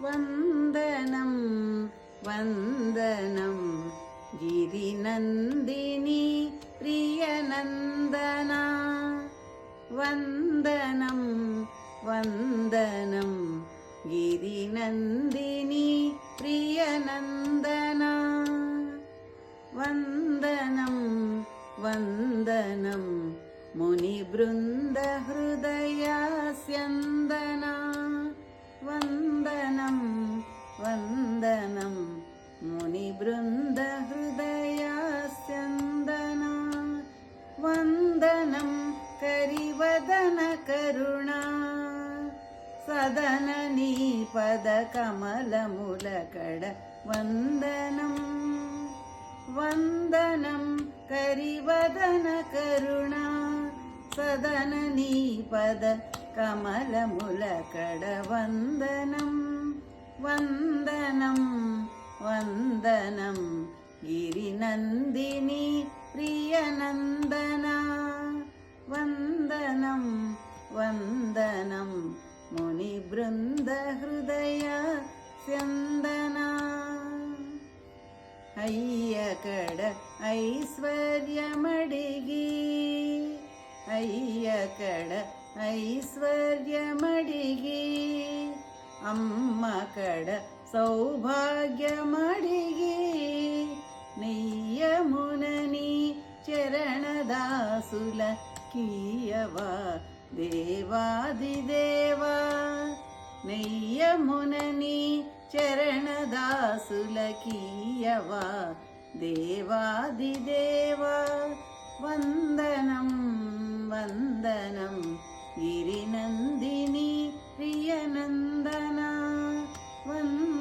वन्दनं वन्दनं गिरिनन्दिनी प्रियनन्दना वन्दनं वन्दनं गिरिनन्दिनी प्रियनन्दना वन्दनं वन्दनं मुनिवृन्दहृदयास्यन्दना वन्दनं वन्दनं मुनिवृन्दहृदयास्यन्दना वन्दनं करिवदनकरुणा सदननीपदकमलमुलकड वन्दनं वन्दनं करिवदनकरुणा सदननीपदकमलमुलकड वन्दनं वन्दनं वन्दनं गिरिनन्दिनी प्रियनन्दना वन्दनं वन्दनं मुनिवृन्दहृदयास्यन्दना अय्यकड ऐश्वर्यमडिगी अय्यकड ऐश्वर्यमडिगी अम्म कड सौभाग्यमडिगी नेय्यमुननी चरणदासुल कीयवा देवादिदेवा नेय्यमुननी चरणदासुल कीयवा देवादिदेवा वन्दनं वन्दनं गिरिनन्दिनी प्रियनन्दना वन्दनं